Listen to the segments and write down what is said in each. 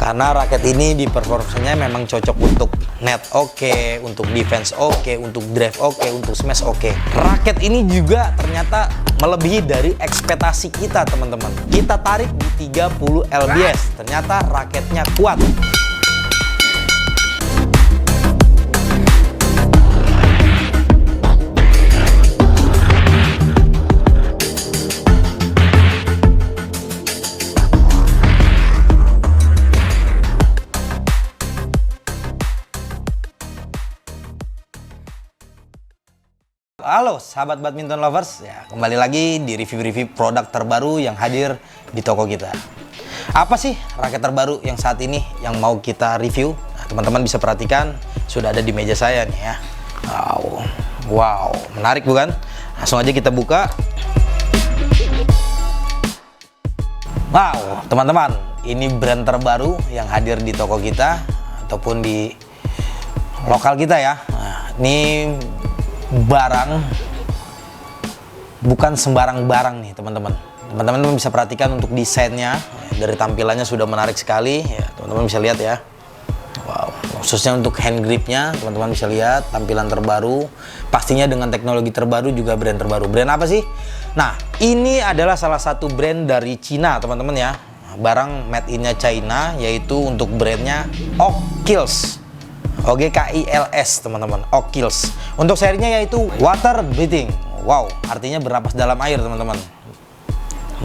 Karena raket ini di performanya memang cocok untuk net oke, untuk defense oke, untuk drive oke, untuk smash oke. Raket ini juga ternyata melebihi dari ekspektasi kita, teman-teman. Kita tarik di 30 lbs, ternyata raketnya kuat. Halo sahabat badminton lovers, ya kembali lagi di review-review produk terbaru yang hadir di toko kita. Apa sih raket terbaru yang saat ini yang mau kita review? Nah, teman-teman bisa perhatikan sudah ada di meja saya nih ya. Wow, menarik bukan? Langsung aja kita buka. Wow, teman-teman, ini brand terbaru yang hadir di toko kita ataupun di lokal kita ya. Nah, ini barang bukan sembarang barang nih teman-teman. Teman-teman bisa perhatikan untuk desainnya, dari tampilannya sudah menarik sekali ya, teman-teman bisa lihat ya. Wow, khususnya untuk hand gripnya teman-teman bisa lihat tampilan terbaru, pastinya dengan teknologi terbaru, juga brand terbaru. Brand apa sih? Nah, ini adalah salah satu brand dari Cina teman-teman ya, barang made in-nya China, yaitu untuk brandnya Oskills. OGKILS teman-teman, Oskills. Untuk serinya yaitu water breathing. Wow, artinya bernapas dalam air teman-teman.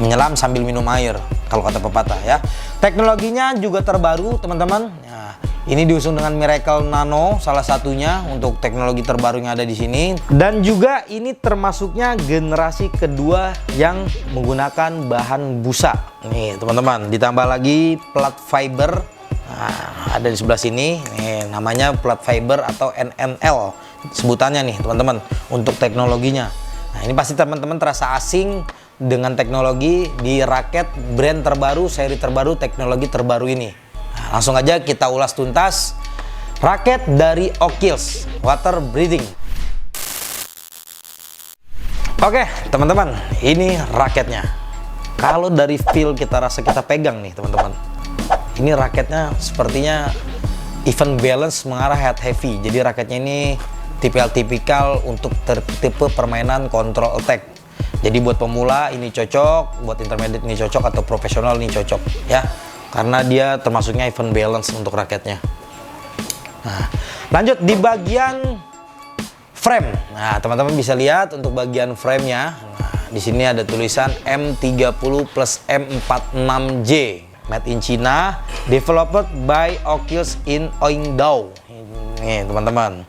Menyelam sambil minum air kalau kata pepatah ya. Teknologinya juga terbaru teman-teman. Nah, ini diusung dengan Miracle Nano salah satunya untuk teknologi terbaru yang ada di sini. Dan juga ini termasuknya generasi kedua yang menggunakan bahan busa. Nih teman-teman, ditambah lagi plat fiber. Nah, ada di sebelah sini, nih, namanya plat fiber atau NNL sebutannya nih teman-teman untuk teknologinya. Nah, ini pasti teman-teman terasa asing dengan teknologi di raket brand terbaru, seri terbaru, teknologi terbaru ini. Nah, langsung aja kita ulas tuntas raket dari Oskills water breathing. Oke teman-teman, ini raketnya. Kalau dari feel kita rasa kita pegang nih teman-teman, ini raketnya sepertinya even balance mengarah head heavy. Jadi raketnya ini tipikal untuk tipe permainan control attack. Jadi buat pemula ini cocok, buat intermediate ini cocok, atau profesional ini cocok ya. Karena dia termasuknya even balance untuk raketnya. Nah, lanjut di bagian frame. Nah, teman-teman bisa lihat untuk bagian framenya. Nah, di sini ada tulisan M30 plus M46J. Made in China, developed by Oskills in Oingdao. Nih teman-teman.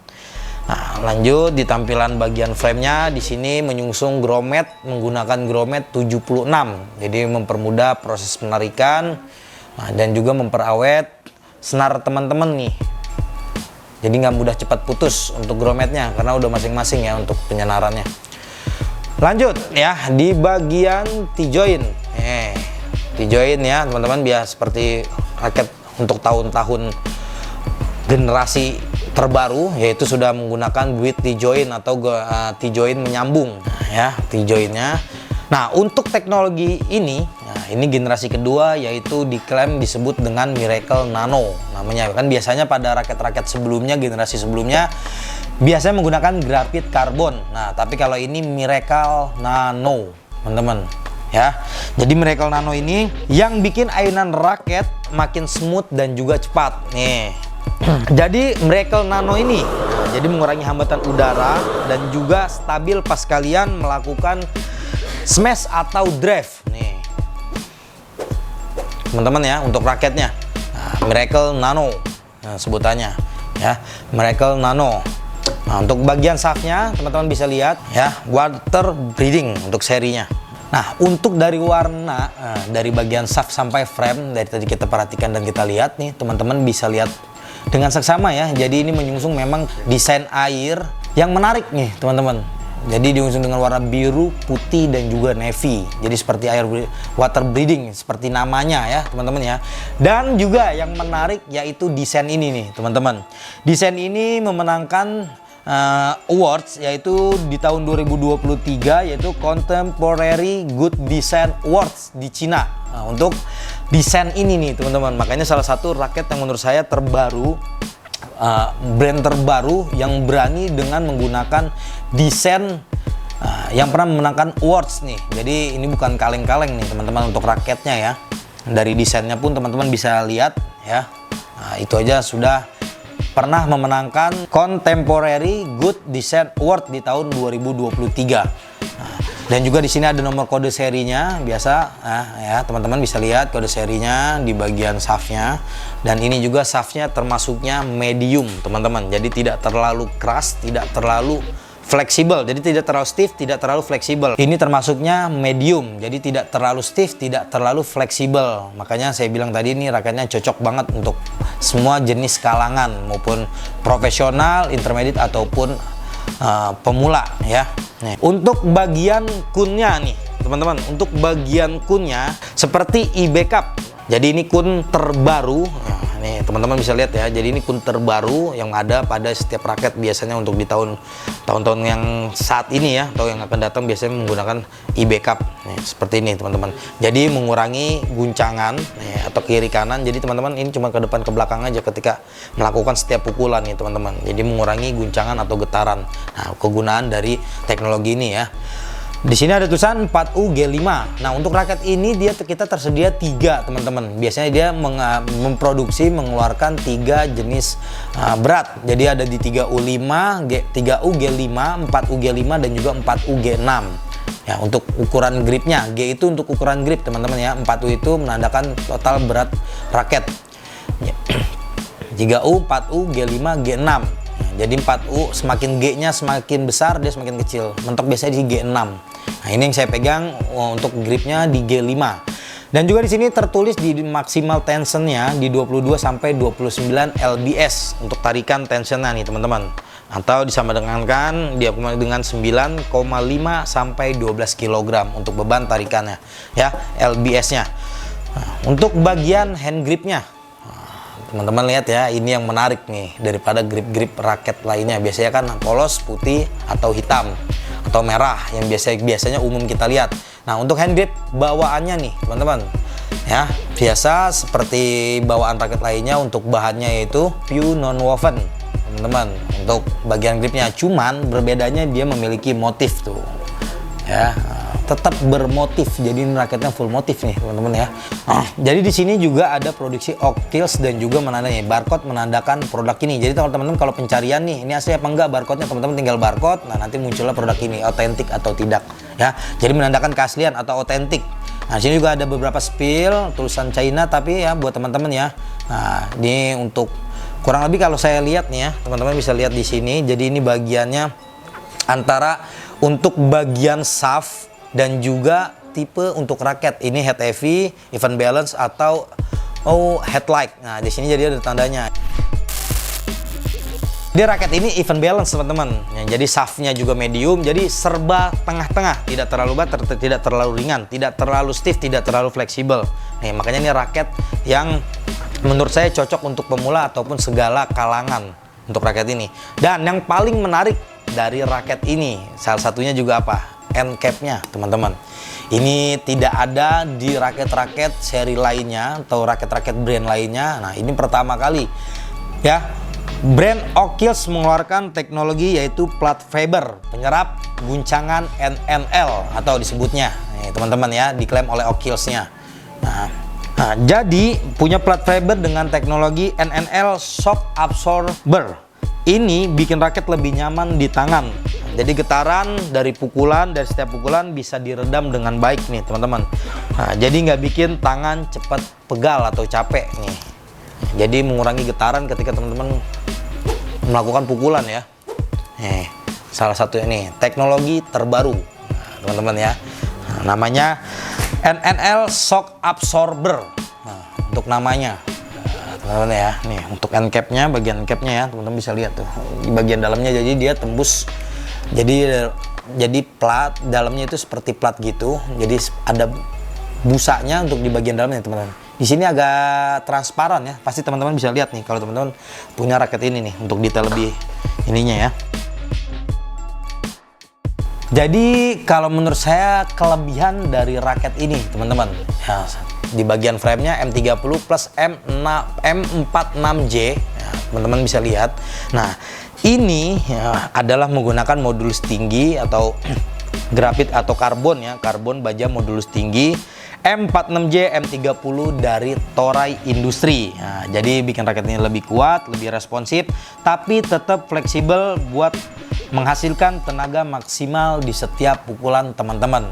Nah, lanjut di tampilan bagian framenya, di sini menyungsung grommet menggunakan grommet 76. Jadi mempermudah proses penarikan, nah, dan juga memperawet senar teman-teman nih. Jadi nggak mudah cepat putus untuk grommetnya karena udah masing-masing ya untuk penyenarannya. Lanjut ya di bagian T-joint. T-joint ya teman-teman, biar seperti raket untuk tahun-tahun generasi terbaru, yaitu sudah menggunakan build T-joint atau T-joint menyambung ya T-jointnya. Nah, untuk teknologi ini, nah, ini generasi kedua, yaitu diklaim disebut dengan Miracle Nano namanya. Kan biasanya pada raket-raket sebelumnya, generasi sebelumnya biasanya menggunakan grafit karbon. Nah, tapi kalau ini Miracle Nano teman-teman ya. Jadi Miracle Nano ini yang bikin ayunan raket makin smooth dan juga cepat nih. Jadi Miracle Nano ini jadi mengurangi hambatan udara dan juga stabil pas kalian melakukan smash atau drive nih teman-teman ya untuk raketnya. Nah, Miracle Nano sebutannya ya, Miracle Nano. Nah, untuk bagian shaftnya teman-teman bisa lihat ya, water breathing untuk serinya. Nah, untuk dari warna, dari bagian shaft sampai frame, dari tadi kita perhatikan dan kita lihat nih, teman-teman bisa lihat dengan seksama ya. Jadi ini menyungsung memang desain air yang menarik nih, teman-teman. Jadi diusung dengan warna biru, putih, dan juga navy. Jadi seperti air water breathing, seperti namanya ya teman-teman ya. Dan juga yang menarik yaitu desain ini nih teman-teman. Desain ini memenangkan awards yaitu di tahun 2023, yaitu Contemporary Good Design Awards di Cina. Nah, untuk desain ini nih teman-teman. Makanya salah satu raket yang menurut saya terbaru, brand terbaru yang berani dengan menggunakan desain yang pernah memenangkan awards nih. Jadi ini bukan kaleng-kaleng nih teman-teman untuk raketnya ya. Dari desainnya pun teman-teman bisa lihat ya. Nah, itu aja sudah pernah memenangkan Contemporary Good Design Award di tahun 2023. Nah, dan juga di sini ada nomor kode serinya biasa, ya teman-teman bisa lihat kode serinya di bagian shaftnya. Dan ini juga shaftnya termasuknya medium teman-teman. Jadi tidak terlalu keras, tidak terlalu fleksibel, jadi tidak terlalu stiff, tidak terlalu fleksibel. Ini termasuknya medium, jadi tidak terlalu stiff, tidak terlalu fleksibel. Makanya saya bilang tadi ini raketnya cocok banget untuk semua jenis kalangan, maupun profesional, intermediate ataupun pemula ya. Nih, untuk bagian kunnya nih teman-teman, untuk bagian kunnya seperti e-backup. Jadi ini kun terbaru. Nah, nih teman-teman bisa lihat ya. Jadi ini kun terbaru yang ada pada setiap raket biasanya untuk di tahun-tahun yang saat ini ya, atau yang akan datang biasanya menggunakan e-backup. Nih, seperti ini teman-teman. Jadi mengurangi guncangan nih, atau kiri kanan. Jadi teman-teman ini cuma ke depan ke belakang aja ketika melakukan setiap pukulan nih teman-teman. Jadi mengurangi guncangan atau getaran. Nah, kegunaan dari teknologi ini ya. Di sini ada tulisan 4UG5. Nah, untuk raket ini kita tersedia 3 teman-teman. Biasanya dia mengeluarkan 3 jenis berat. Jadi ada di 3U5, 3UG5, 4UG5 dan juga 4UG6. Ya, untuk ukuran gripnya, G itu untuk ukuran grip teman-teman ya. 4U itu menandakan total berat raket. 3U, 4U, G5, G6. Jadi 4U semakin G-nya semakin besar, dia semakin kecil. Mentok biasanya di G6. Nah, ini yang saya pegang untuk gripnya di G5. Dan juga di sini tertulis di maksimal tensionnya di 22 sampai 29 lbs untuk tarikan tensionnya nih teman-teman. Atau disamadengkan dia dengan 9,5 sampai 12 kg untuk beban tarikannya ya, lbs-nya. Nah, untuk bagian hand gripnya, teman-teman lihat ya, ini yang menarik nih daripada grip-grip raket lainnya. Biasanya kan polos, putih atau hitam atau merah yang biasanya umum kita lihat. Nah, untuk hand grip bawaannya nih teman-teman ya, biasa seperti bawaan raket lainnya. Untuk bahannya yaitu PU non-woven teman-teman untuk bagian gripnya. Cuman berbedanya dia memiliki motif tuh ya, tetap bermotif. Jadi ini raketnya full motif nih teman-teman ya. Jadi di sini juga ada produksi Octils dan juga menandai barcode menandakan produk ini. Jadi teman-teman kalau pencarian nih ini asli apa enggak barcode-nya, teman-teman tinggal barcode. Nah, nanti muncullah produk ini otentik atau tidak ya. Jadi menandakan keaslian atau otentik. Nah, sini juga ada beberapa spill tulisan China tapi ya buat teman-teman ya. Nah, ini untuk kurang lebih kalau saya lihat nih ya, teman-teman bisa lihat di sini. Jadi ini bagiannya antara untuk bagian shaft dan juga tipe untuk raket. Ini head heavy, even balance atau headlight. Nah, di sini jadi ada tandanya. Di raket ini even balance teman-teman. Ya, jadi shaftnya juga medium, jadi serba tengah-tengah, tidak terlalu berat, tidak terlalu ringan, tidak terlalu stiff, tidak terlalu fleksibel. Nih, makanya ini raket yang menurut saya cocok untuk pemula ataupun segala kalangan untuk raket ini. Dan yang paling menarik dari raket ini, salah satunya juga apa? End cap-nya teman-teman. Ini tidak ada di raket-raket seri lainnya atau raket-raket brand lainnya. Nah, ini pertama kali ya brand Octils mengeluarkan teknologi yaitu plat fiber penyerap guncangan NNL atau disebutnya teman-teman ya, diklaim oleh Octils-nya. Nah, jadi punya plat fiber dengan teknologi NNL shock absorber. Ini bikin raket lebih nyaman di tangan. Jadi getaran dari pukulan, dari setiap pukulan bisa diredam dengan baik nih teman-teman. Nah, jadi nggak bikin tangan cepat pegal atau capek nih. Jadi mengurangi getaran ketika teman-teman melakukan pukulan ya. Nih, salah satu ini teknologi terbaru teman-teman ya. Nah, namanya NNL Shock Absorber. Nah, untuk namanya teman-teman ya. Nih untuk end cap-nya, bagian cap-nya ya teman-teman bisa lihat tuh di bagian dalamnya. Jadi dia tembus. Jadi plat dalamnya itu seperti plat gitu. Jadi ada busanya untuk di bagian dalamnya teman-teman. Di sini agak transparan ya. Pasti teman-teman bisa lihat nih kalau teman-teman punya raket ini nih untuk detail lebih ininya ya. Jadi kalau menurut saya kelebihan dari raket ini teman-teman ya, di bagian framenya M30 plus M46J, ya, teman-teman bisa lihat. Nah, ini ya, adalah menggunakan modulus tinggi atau grafit atau karbon ya, karbon baja modulus tinggi M46J M30 dari Toray Industri. Nah, jadi bikin raket ini lebih kuat, lebih responsif, tapi tetap fleksibel buat menghasilkan tenaga maksimal di setiap pukulan teman-teman.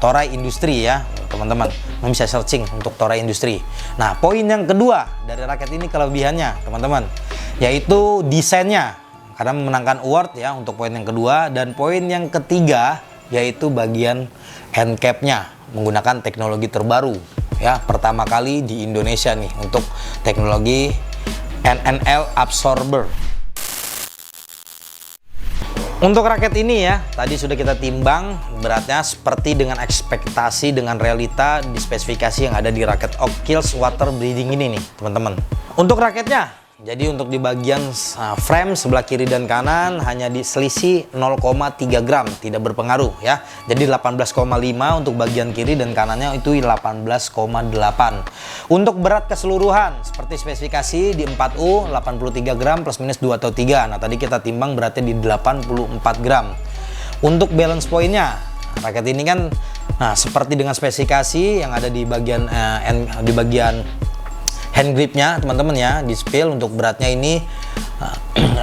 Toray Industri ya, teman-teman. Bisa searching untuk Toray Industri. Nah, poin yang kedua dari raket ini kelebihannya, teman-teman, yaitu desainnya. Karena memenangkan award ya untuk poin yang kedua, dan poin yang ketiga yaitu bagian end cap-nya menggunakan teknologi terbaru ya, pertama kali di Indonesia nih untuk teknologi NNL absorber. Untuk raket ini ya, tadi sudah kita timbang beratnya seperti dengan ekspektasi dengan realita di spesifikasi yang ada di raket Oak-Kills water breathing ini nih, teman-teman. Untuk raketnya, jadi untuk di bagian frame sebelah kiri dan kanan hanya di selisih 0,3 gram, tidak berpengaruh ya. Jadi 18,5 untuk bagian kiri dan kanannya itu 18,8. Untuk berat keseluruhan seperti spesifikasi di 4U 83 gram plus minus 2 atau 3. Nah, tadi kita timbang beratnya di 84 gram. Untuk balance pointnya, raket ini kan seperti dengan spesifikasi yang ada di bagian hand gripnya, teman-teman ya, di spill. Untuk beratnya ini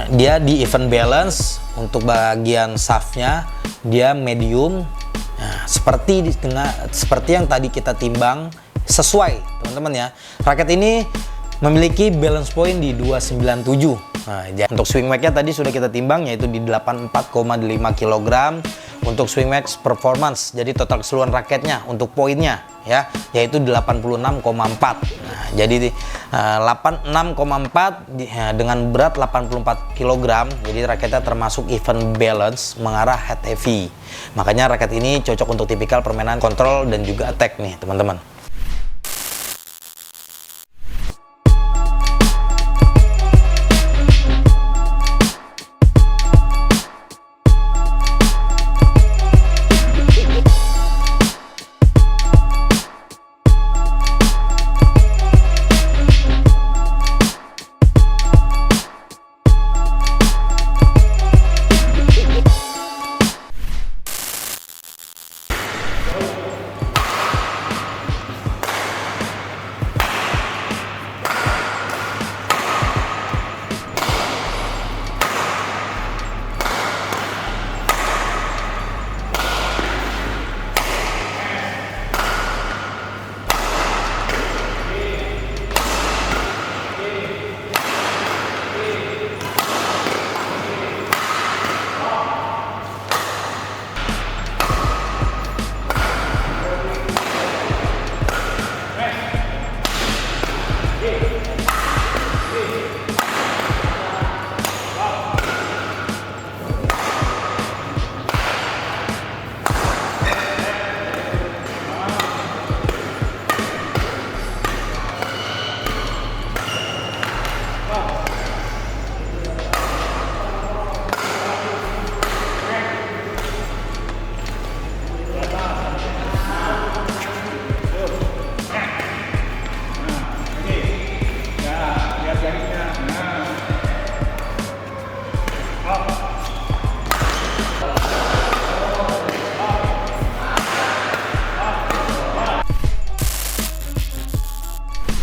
dia di even balance. Untuk bagian shaftnya dia medium. Nah, seperti yang tadi kita timbang, sesuai teman-teman ya. Raket ini memiliki balance point di 297. Nah, untuk swing weight-nya tadi sudah kita timbang, yaitu di 84,5 kg untuk swing max performance. Jadi total keseluruhan raketnya untuk poinnya ya, yaitu 86,4. Nah, jadi 86,4 dengan berat 84 kg. Jadi raketnya termasuk even balance mengarah head heavy. Makanya raket ini cocok untuk tipikal permainan kontrol dan juga attack nih, teman-teman.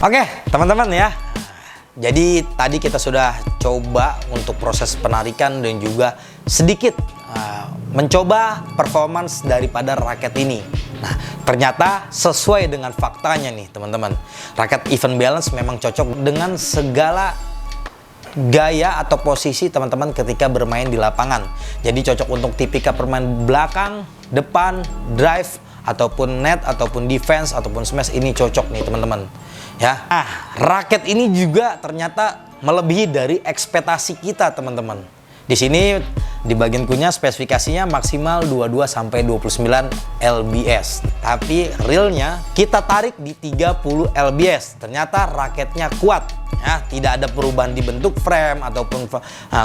Oke, teman-teman ya. Jadi tadi kita sudah coba untuk proses penarikan dan juga sedikit mencoba performance daripada raket ini. Nah, ternyata sesuai dengan faktanya nih, teman-teman. Raket even balance memang cocok dengan segala gaya atau posisi teman-teman ketika bermain di lapangan. Jadi cocok untuk tipikal permain belakang, depan, drive, ataupun net, ataupun defense, ataupun smash. Ini cocok nih, teman-teman. Ya, raket ini juga ternyata melebihi dari ekspektasi kita, teman-teman. Di sini di bagian punya spesifikasinya maksimal 22 sampai 29 lbs. Tapi realnya kita tarik di 30 lbs. Ternyata raketnya kuat. Ya, tidak ada perubahan di bentuk frame ataupun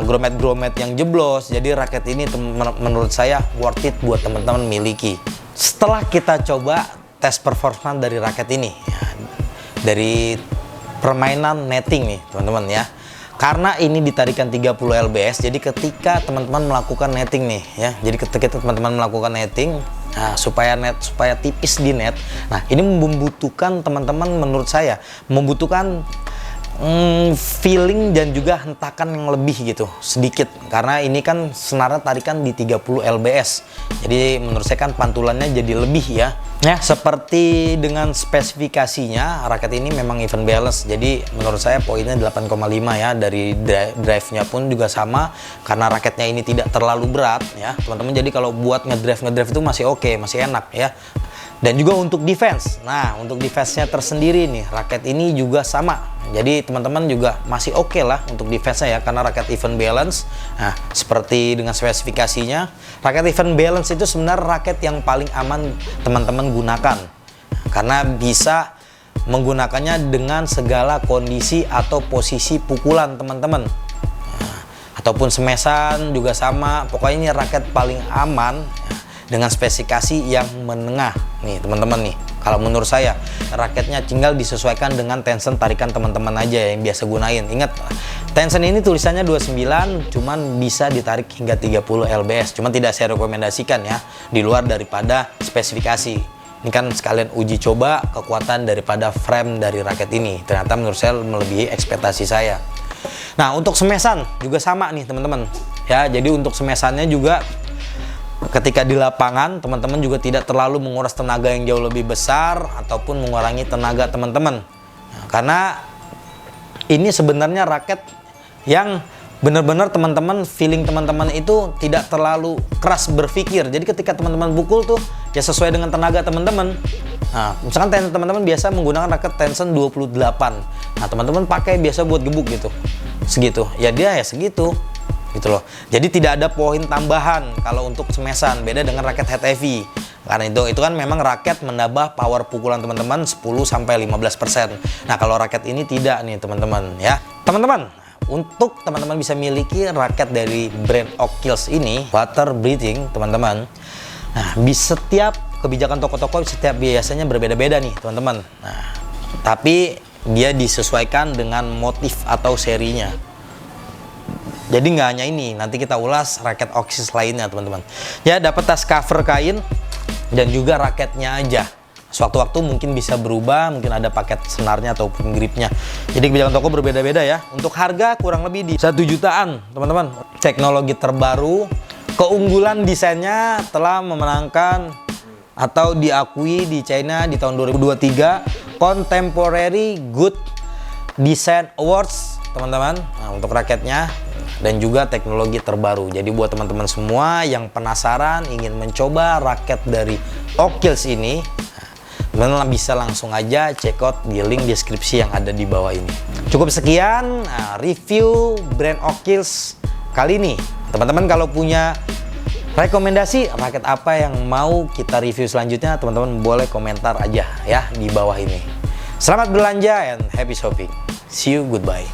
grommet-grommet yang jeblos. Jadi raket ini menurut saya worth it buat teman-teman miliki. Setelah kita coba tes performa dari raket ini ya, dari permainan netting nih teman-teman ya. Karena ini ditarikan 30 lbs, jadi ketika teman-teman melakukan netting nih ya, jadi ketika teman-teman melakukan netting, nah, supaya tipis di net, nah ini membutuhkan teman-teman, menurut saya membutuhkan feeling dan juga hentakan yang lebih gitu sedikit, karena ini kan senarnya tarikan di 30 lbs, jadi menurut saya kan pantulannya jadi lebih ya. Seperti dengan spesifikasinya, raket ini memang even balance, jadi menurut saya poinnya 8,5 ya. Dari drive-nya pun juga sama, karena raketnya ini tidak terlalu berat ya teman-teman, jadi kalau buat ngedrive itu masih oke, masih enak ya. Dan juga untuk defense, nah untuk defense-nya tersendiri nih, raket ini juga sama. Jadi teman-teman juga masih oke lah untuk defense-nya ya, karena raket even balance. Nah, seperti dengan spesifikasinya, raket even balance itu sebenarnya raket yang paling aman teman-teman gunakan. Karena bisa menggunakannya dengan segala kondisi atau posisi pukulan teman-teman. Nah, ataupun semesan juga sama, pokoknya ini raket paling aman ya, dengan spesifikasi yang menengah nih teman-teman nih. Kalau menurut saya raketnya tinggal disesuaikan dengan tension tarikan teman-teman aja yang biasa gunain. Ingat, tension ini tulisannya 29, cuman bisa ditarik hingga 30 lbs, cuman tidak saya rekomendasikan ya di luar daripada spesifikasi. Ini kan sekalian uji coba kekuatan daripada frame dari raket ini, ternyata menurut saya melebihi ekspektasi saya. Nah, untuk semesan juga sama nih teman-teman ya. Jadi untuk semesannya juga ketika di lapangan, teman-teman juga tidak terlalu menguras tenaga yang jauh lebih besar ataupun mengurangi tenaga teman-teman. Nah, karena ini sebenarnya raket yang benar-benar teman-teman, feeling teman-teman itu tidak terlalu keras berpikir. Jadi ketika teman-teman pukul tuh ya sesuai dengan tenaga teman-teman. Nah, misalkan teman-teman biasa menggunakan raket tension 28. Nah, teman-teman pakai biasa buat gebuk gitu. Segitu. Ya dia ya segitu. Gitu loh. Jadi tidak ada poin tambahan kalau untuk semesan, beda dengan raket head heavy. Karena itu kan memang raket menambah power pukulan teman-teman 10-15%. Nah, kalau raket ini tidak nih teman-teman ya. Teman-teman, untuk teman-teman bisa miliki raket dari brand Oak-Hills ini, water breathing teman-teman. Nah, di setiap kebijakan toko-toko setiap biasanya berbeda-beda nih teman-teman. Nah, tapi dia disesuaikan dengan motif atau serinya. Jadi nggak hanya ini, nanti kita ulas raket Oak-Hills lainnya teman-teman. Ya, dapat tas cover kain dan juga raketnya aja. Sewaktu-waktu mungkin bisa berubah, mungkin ada paket senarnya ataupun gripnya. Jadi kebijakan toko berbeda-beda ya. Untuk harga kurang lebih di 1 jutaan teman-teman. Teknologi terbaru, keunggulan desainnya telah memenangkan atau diakui di China di tahun 2023 Contemporary Good Design Awards teman-teman. Nah, untuk raketnya dan juga teknologi terbaru. Jadi buat teman-teman semua yang penasaran ingin mencoba raket dari Oak-Hills ini, teman-teman bisa langsung aja check out di link deskripsi yang ada di bawah ini. Cukup sekian review brand Oak-Hills kali ini. Teman-teman kalau punya rekomendasi raket apa yang mau kita review selanjutnya, teman-teman boleh komentar aja ya di bawah ini. Selamat belanja and happy shopping. See you, goodbye.